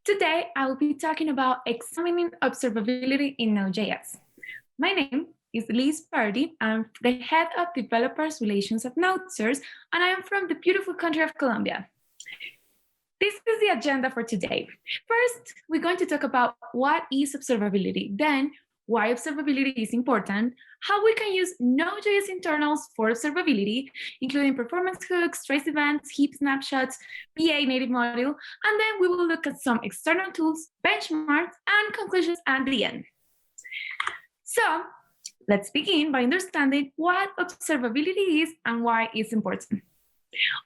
Today, I will be talking about examining observability in Node.js. My name is Parody. I'm the head of developers relations at NodeSource, and I am from the beautiful country of Colombia. This is the agenda for today. First, we're going to talk about what is observability, then why observability is important, how we can use Node.js internals for observability, including performance hooks, trace events, heap snapshots, PA native module, and then we will look at some external tools, benchmarks, and conclusions at the end. So let's begin by understanding what observability is and why it's important.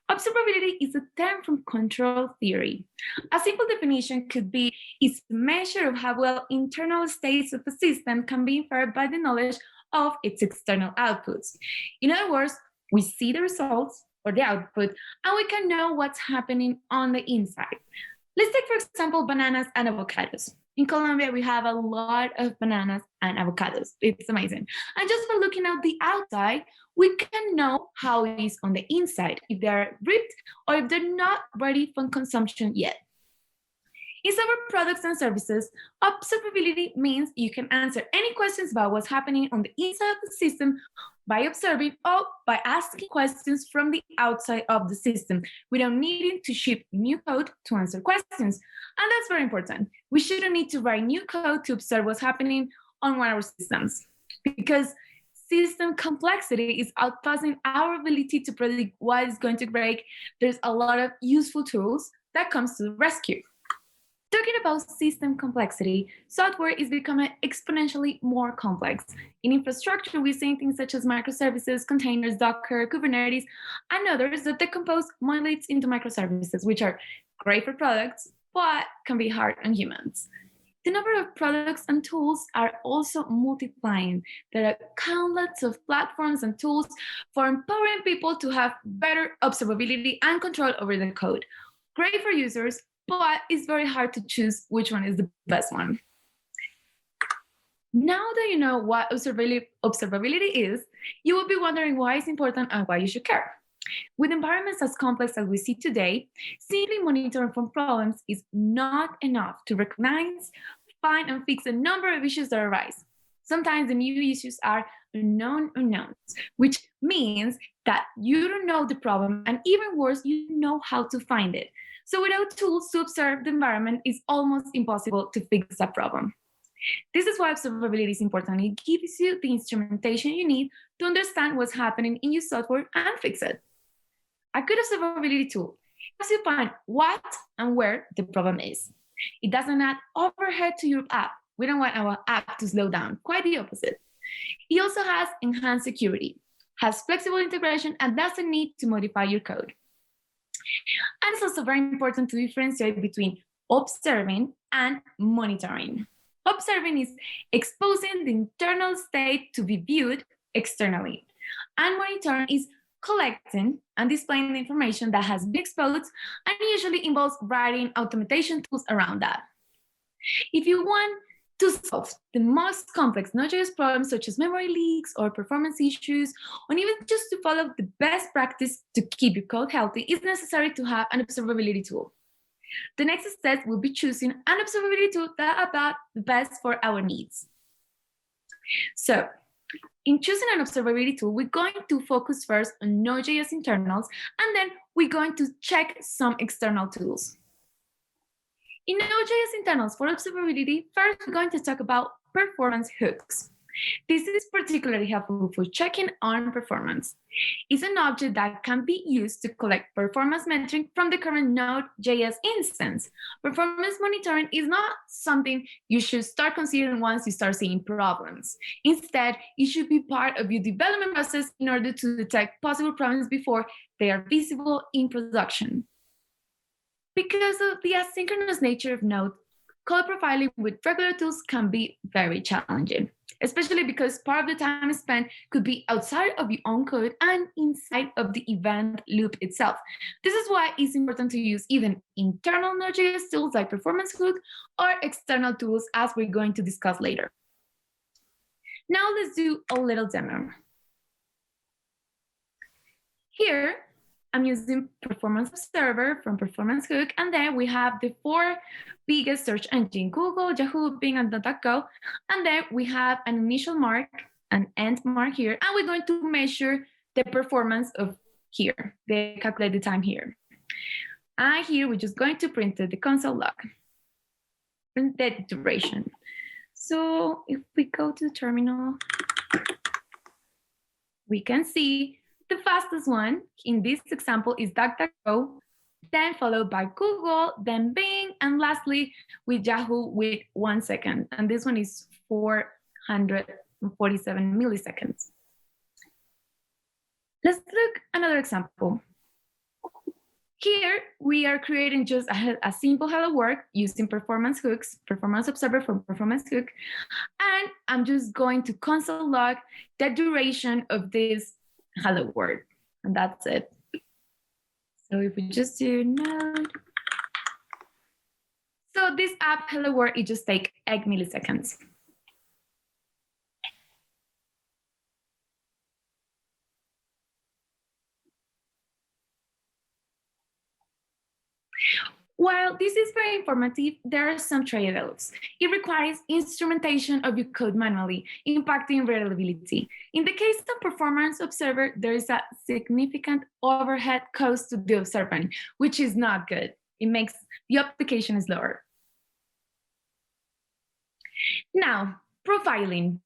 Observability is a term from control theory. A simple definition could be it's a measure of how well internal states of a system can be inferred by the knowledge of its external outputs. In other words, we see the results or the output, and we can know what's happening on the inside. Let's take, for example, bananas and avocados. In Colombia, we have a lot of bananas and avocados. It's amazing. And just by looking at the outside, we can know how it is on the inside, if they're ripped or if they're not ready for consumption yet. In several products and services, observability means you can answer any questions about what's happening on the inside of the system by observing or by asking questions from the outside of the system without needing to ship new code to answer questions. And that's very important. We shouldn't need to write new code to observe what's happening on one of our systems, because system complexity is outpassing our ability to predict what is going to break. There's a lot of useful tools that comes to the rescue. Talking about system complexity, software is becoming exponentially more complex. In infrastructure, we're seeing things such as microservices, containers, Docker, Kubernetes, and others that decompose monoliths into microservices, which are great for products, but can be hard on humans. The number of products and tools are also multiplying. There are countless of platforms and tools for empowering people to have better observability and control over the code. Great for users, but it's very hard to choose which one is the best one. Now that you know what observability is, you will be wondering why it's important and why you should care. With environments as complex as we see today, simply monitoring for problems is not enough to recognize, find, and fix a number of issues that arise. Sometimes the new issues are unknown unknowns, which means that you don't know the problem, and even worse, you know how to find it. So without tools to observe the environment, it's almost impossible to fix that problem. This is why observability is important. It gives you the instrumentation you need to understand what's happening in your software and fix it. A good observability tool helps you find what and where the problem is. It doesn't add overhead to your app. We don't want our app to slow down, quite the opposite. It also has enhanced security, has flexible integration, and doesn't need to modify your code. And it's also very important to differentiate between observing and monitoring. Observing is exposing the internal state to be viewed externally, and monitoring is collecting and displaying the information that has been exposed, and usually involves writing automation tools around that. If you want to solve the most complex Node.js problems such as memory leaks or performance issues, or even just to follow the best practice to keep your code healthy, it's necessary to have an observability tool. The next step will be choosing an observability tool that is about the best for our needs. So, in choosing an observability tool, we're going to focus first on Node.js internals, and then we're going to check some external tools. In Node.js internals for observability, first we're going to talk about performance hooks. This is particularly helpful for checking on performance. It's an object that can be used to collect performance metrics from the current Node.js instance. Performance monitoring is not something you should start considering once you start seeing problems. Instead, it should be part of your development process in order to detect possible problems before they are visible in production. Because of the asynchronous nature of Node, code profiling with regular tools can be very challenging, especially because part of the time spent could be outside of your own code and inside of the event loop itself. This is why it's important to use even internal Node.js tools like Performance Hook or external tools, as we're going to discuss later. Now let's do a little demo. Here, I'm using Performance Observer from Performance Hook, and then we have the 4 biggest search engine, Google, Yahoo, Bing, and DuckDuckGo. And then we have an initial mark, an end mark here, and we're going to measure the performance of here, the calculated time here. And here we're just going to print the console log, print the duration. So if we go to the terminal, we can see the fastest one in this example is DuckDuckGo, then followed by Google, then Bing, and lastly with Yahoo with 1 second. And this one is 447 milliseconds. Let's look at another example. Here, we are creating just a simple hello world using performance hooks, performance observer from performance hook, and I'm just going to console log the duration of this hello world, and that's it. So if we just do node, so this app hello world, it just takes 8 milliseconds. While this is very informative, there are some trade-offs. It requires instrumentation of your code manually, impacting reliability. In the case of Performance Observer, there is a significant overhead cost to the observant, which is not good. It makes the application slower. Now, profiling.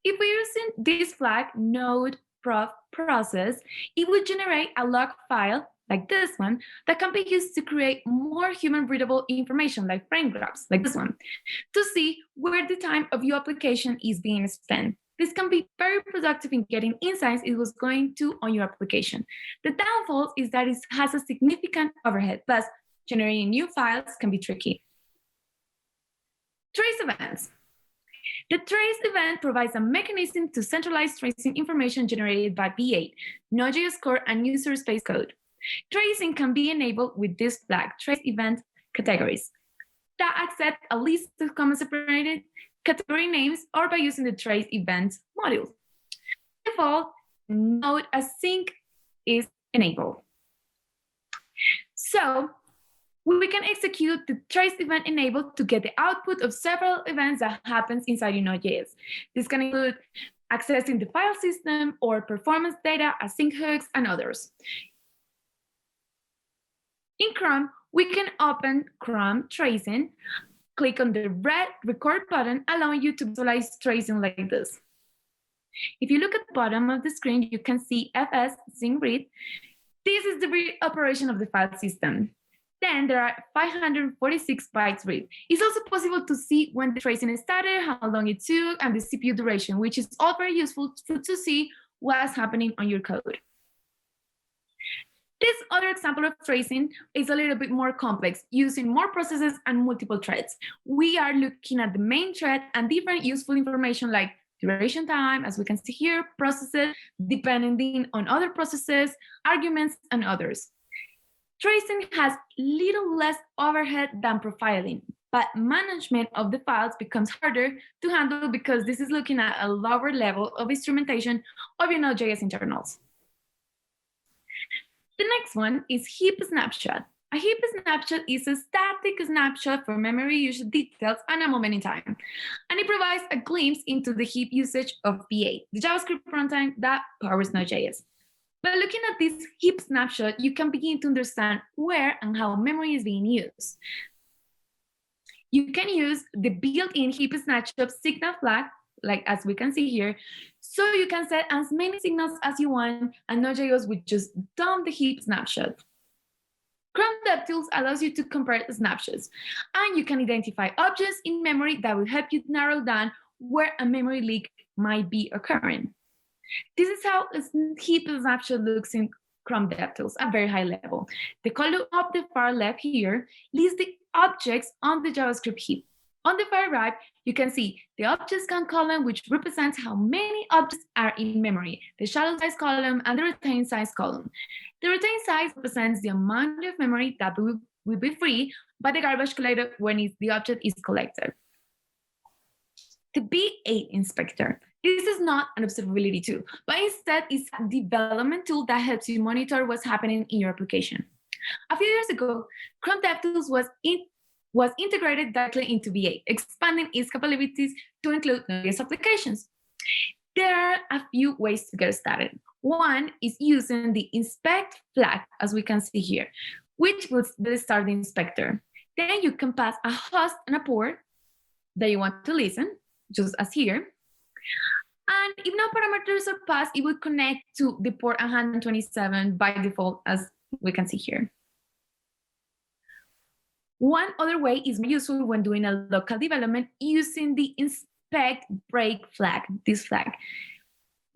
If we're using this flag, node prof process, it would generate a log file like this one, that can be used to create more human-readable information like frame graphs, like this one, to see where the time of your application is being spent. This can be very productive in getting insights it was going to on your application. The downfall is that it has a significant overhead, plus generating new files can be tricky. Trace events. The trace event provides a mechanism to centralize tracing information generated by V8, Node.js core, and user space code. Tracing can be enabled with this flag, trace event categories, that accept a list of comma-separated category names or by using the trace events module. By default, node async is enabled. So we can execute the trace event enabled to get the output of several events that happens inside your Node.js. This can include accessing the file system or performance data, async hooks, and others. In Chrome, we can open Chrome tracing, click on the red record button, allowing you to visualize tracing like this. If you look at the bottom of the screen, you can see fs sync read. This is the read operation of the file system. Then there are 546 bytes read. It's also possible to see when the tracing started, how long it took, and the CPU duration, which is all very useful to see what's happening on your code. This other example of tracing is a little bit more complex, using more processes and multiple threads. We are looking at the main thread and different useful information like duration time, as we can see here, processes, depending on other processes, arguments, and others. Tracing has little less overhead than profiling, but management of the files becomes harder to handle because this is looking at a lower level of instrumentation of your Node.js internals. The next one is Heap Snapshot. A heap snapshot is a static snapshot for memory usage details and a moment in time. And it provides a glimpse into the heap usage of V8, the JavaScript runtime that powers Node.js. By looking at this heap snapshot, you can begin to understand where and how memory is being used. You can use the built-in heap snapshot signal flag, like as we can see here, so you can set as many signals as you want, and Node.js would just dump the heap snapshot. Chrome DevTools allows you to compare the snapshots, and you can identify objects in memory that will help you narrow down where a memory leak might be occurring. This is how a heap snapshot looks in Chrome DevTools at a very high level. The column up the far left here lists the objects on the JavaScript heap. On the far right, you can see the objects count column, which represents how many objects are in memory, the shallow size column, and the retained size column. The retained size represents the amount of memory that will be free by the garbage collector when the object is collected. The V8 inspector. This is not an observability tool, but instead it's a development tool that helps you monitor what's happening in your application. A few years ago, Chrome DevTools was integrated directly into V8, expanding its capabilities to include Node.js applications. There are a few ways to get started. One is using the inspect flag, as we can see here, which will start the inspector. Then you can pass a host and a port that you want to listen, just as here. And if no parameters are passed, it will connect to the port 127 by default, as we can see here. One other way is useful when doing a local development using the inspect break flag, this flag.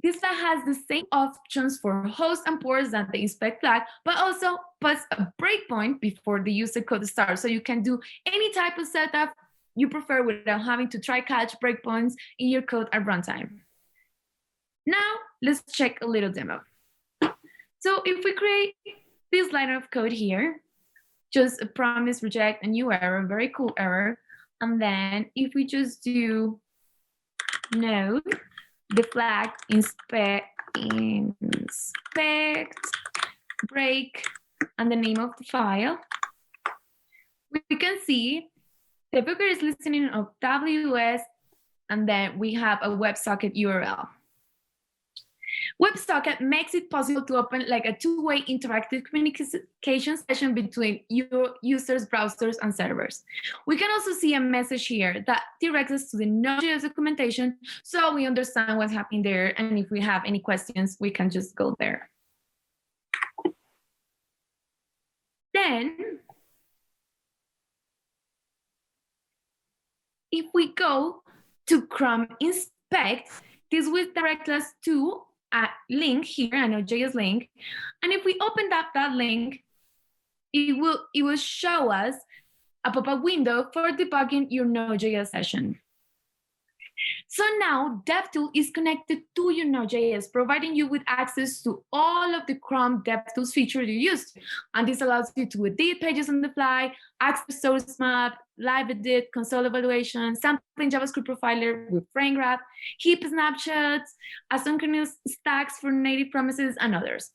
This flag has the same options for hosts and ports than the inspect flag, but also puts a breakpoint before the user code starts. So you can do any type of setup you prefer without having to try catch breakpoints in your code at runtime. Now, let's check a little demo. So if we create this line of code here, just a promise, reject, a new error, very cool error. And then if we just do node, the flag inspect, break, and the name of the file, we can see the Booker is listening of WS, and then we have a WebSocket URL. WebSocket makes it possible to open like a two-way interactive communication session between your users, browsers, and servers. We can also see a message here that directs us to the Node.js documentation, so we understand what's happening there, and if we have any questions, we can just go there. Then, if we go to Chrome inspect, this will direct us to a link here, a Node.js link. And if we open up that link, it will show us a pop-up window for debugging your Node.js session. So now DevTool is connected to your Node.js, providing you with access to all of the Chrome DevTools features you use. And this allows you to edit pages on the fly, access source map, live edit, console evaluation, sampling JavaScript profiler with frame graph, heap snapshots, asynchronous stacks for native promises, and others.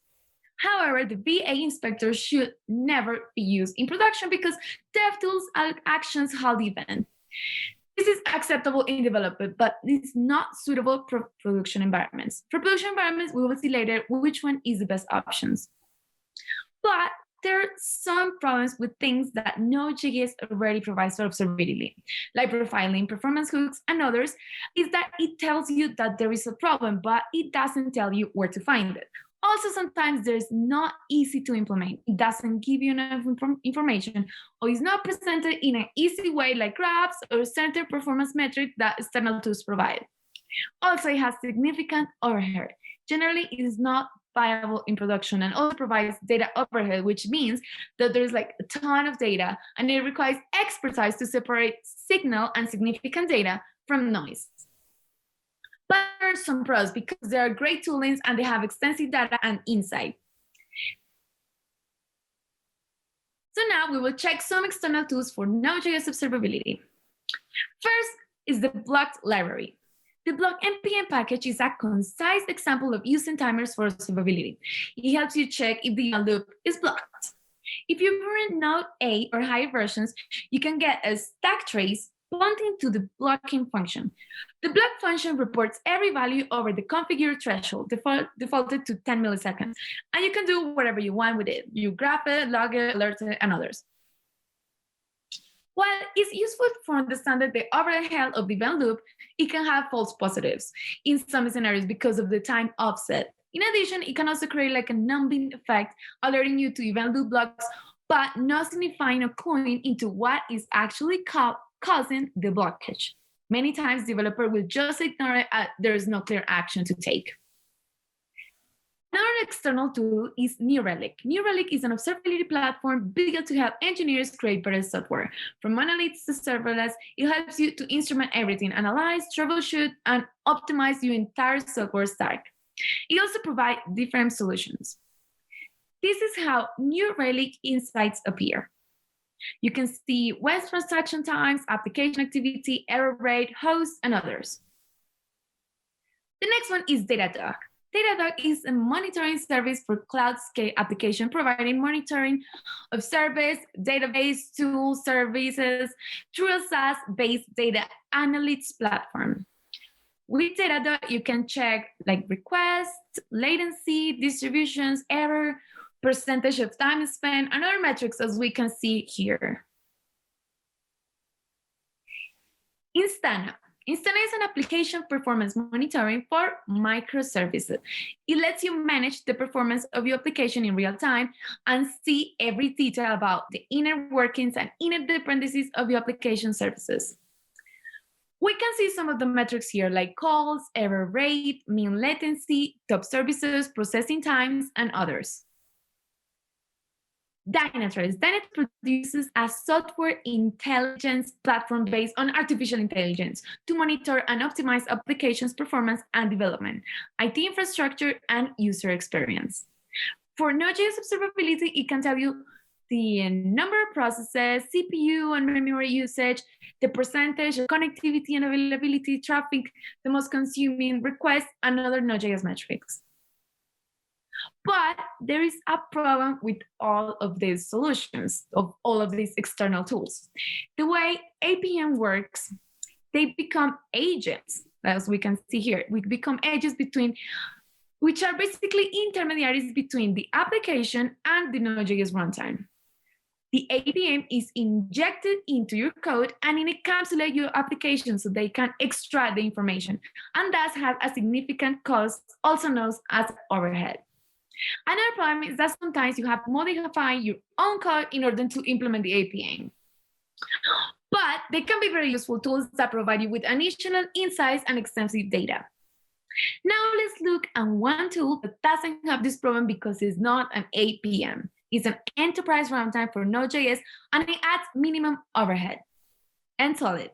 However, the VA inspector should never be used in production because DevTools actions hold event. This is acceptable in development, but it's not suitable for production environments. For production environments, we will see later which one is the best options. But there are some problems with things that Node.js already provides for observability, like profiling, performance hooks, and others, is that it tells you that there is a problem, but it doesn't tell you where to find it. Also, sometimes there's not easy to implement. It doesn't give you enough information, or is not presented in an easy way like graphs or center performance metric that external tools provide. Also, it has significant overhead. Generally, it is not viable in production and also provides data overhead, which means that there's like a ton of data and it requires expertise to separate signal and significant data from noise. But there are some pros because there are great toolings and they have extensive data and insight. So now we will check some external tools for Node.js observability. First is the blocked library. The block npm package is a concise example of using timers for observability. It helps you check if the loop is blocked. If you're in Node 8 or higher versions, you can get a stack trace pointing to the blocking function. The block function reports every value over the configure threshold, defaulted to 10 milliseconds. And you can do whatever you want with it. You graph it, log it, alert it, and others. While it's useful for understanding the overall health of the event loop, it can have false positives in some scenarios because of the time offset. In addition, it can also create like a numbing effect, alerting you to event loop blocks, but not signifying or cluing into what is actually causing the blockage. Many times, developer will just ignore it as there is no clear action to take. Another external tool is New Relic. New Relic is an observability platform built to help engineers create better software. From monoliths to serverless, it helps you to instrument everything, analyze, troubleshoot, and optimize your entire software stack. It also provides different solutions. This is how New Relic insights appear. You can see web transaction times, application activity, error rate, hosts, and others. The next one is Datadog. Datadog is a monitoring service for cloud-scale application, providing monitoring of service, database, tools, services through a SaaS-based data analytics platform. With Datadog, you can check like requests, latency, distributions, error, percentage of time spent, and other metrics as we can see here. Instana. Instana is an application performance monitoring for microservices. It lets you manage the performance of your application in real time and see every detail about the inner workings and inner dependencies of your application services. We can see some of the metrics here, like calls, error rate, mean latency, top services, processing times, and others. Dynatrace. Dynatrace produces a software intelligence platform based on artificial intelligence to monitor and optimize applications performance and development, IT infrastructure, and user experience. For Node.js observability, it can tell you the number of processes, CPU and memory usage, the percentage of connectivity and availability, traffic, the most consuming requests, and other Node.js metrics. But there is a problem with all of these solutions, of all of these external tools. The way APM works, they become agents, as we can see here. We become agents which are basically intermediaries between the application and the Node.js runtime. The APM is injected into your code and it encapsulates your application so they can extract the information, and thus have a significant cost, also known as overhead. Another problem is that sometimes you have to modify your own code in order to implement the APM. But they can be very useful tools that provide you with additional insights and extensive data. Now let's look at one tool that doesn't have this problem because it's not an APM. It's an enterprise runtime for Node.js, and it adds minimum overhead. Nsolid.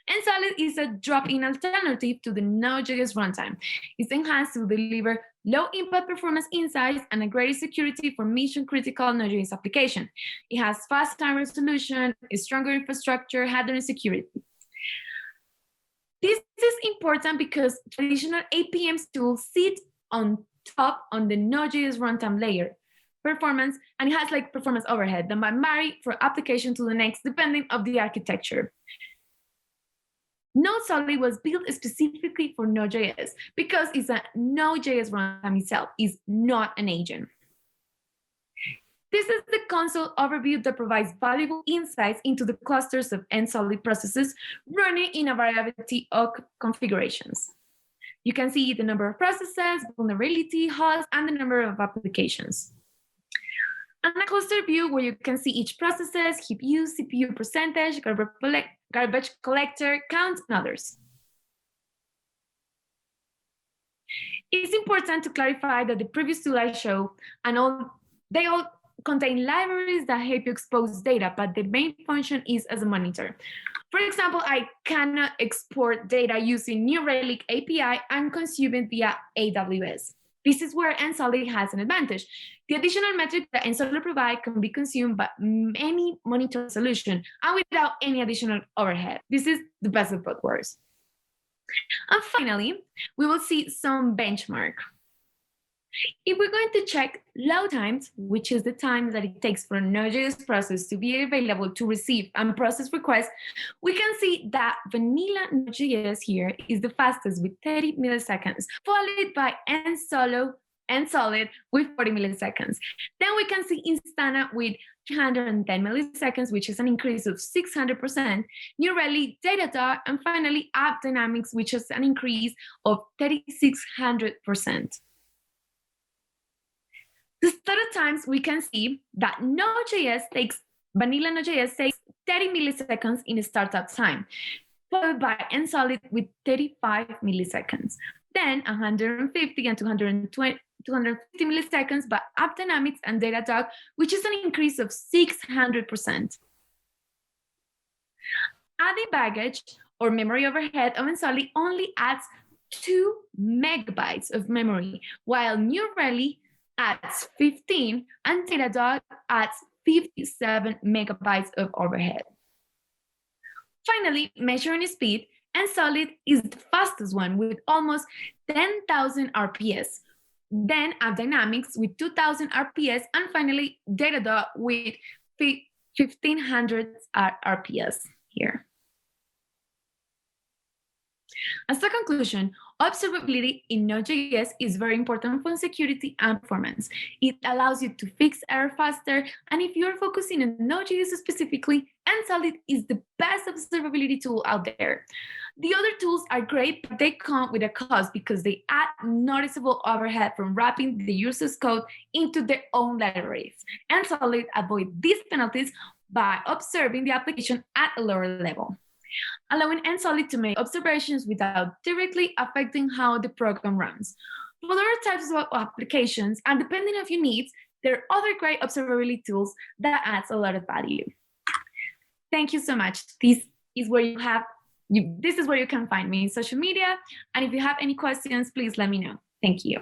Nsolid is a drop-in alternative to the Node.js runtime. It's enhanced to deliver low-impact performance insights and a greater security for mission-critical Node.js application. It has fast time resolution, a stronger infrastructure, handling security. This is important because traditional APM tools sit on top on the Node.js runtime layer performance, and it has like performance overhead that might vary from application to the next depending on the architecture. Node.solid was built specifically for Node.js because it's a Node.js runtime itself, is not an agent. This is the console overview that provides valuable insights into the clusters of Nsolid processes running in a variety of configurations. You can see the number of processes, vulnerability, hosts, and the number of applications. And a cluster view where you can see each processes, heap use, CPU percentage, garbage collector, count, and others. It's important to clarify that the previous tool I showed, they all contain libraries that help you expose data, but the main function is as a monitor. For example, I cannot export data using New Relic API and consume it via AWS. This is where Nsolid has an advantage. The additional metric that Nsolid provides can be consumed by any monitor solution and without any additional overhead. This is the best of both worlds. And finally, we will see some benchmark. If we're going to check load times, which is the time that it takes for a Node.js process to be available to receive and process requests, we can see that vanilla Node.js here is the fastest with 30 milliseconds, followed by Nsolid with 40 milliseconds. Then we can see Instana with 310 milliseconds, which is an increase of 600%, New Relic, Datadog, and finally AppDynamics, which is an increase of 3,600%. The startup times, we can see that vanilla Node.js takes 30 milliseconds in startup time, followed by Nsolid with 35 milliseconds. Then 150 and 250 milliseconds by AppDynamics and Datadog, which is an increase of 600%. Adding baggage or memory overhead of Nsolid only adds 2 megabytes of memory, while New Relic adds 15 and Datadog adds 57 megabytes of overhead. Finally, measuring speed, and Solid is the fastest one with almost 10,000 RPS. Then AppDynamics with 2,000 RPS, and finally Datadog with 1,500 RPS here. As a conclusion, observability in Node.js is very important for security and performance. It allows you to fix error faster, and if you're focusing on Node.js specifically, Solid is the best observability tool out there. The other tools are great, but they come with a cost because they add noticeable overhead from wrapping the user's code into their own libraries. And Solid avoids these penalties by observing the application at a lower level, allowing Solid to make observations without directly affecting how the program runs. For other types of applications, and depending on your needs, there are other great observability tools that adds a lot of value. Thank you so much. This is where you can find me in social media. And if you have any questions, please let me know. Thank you.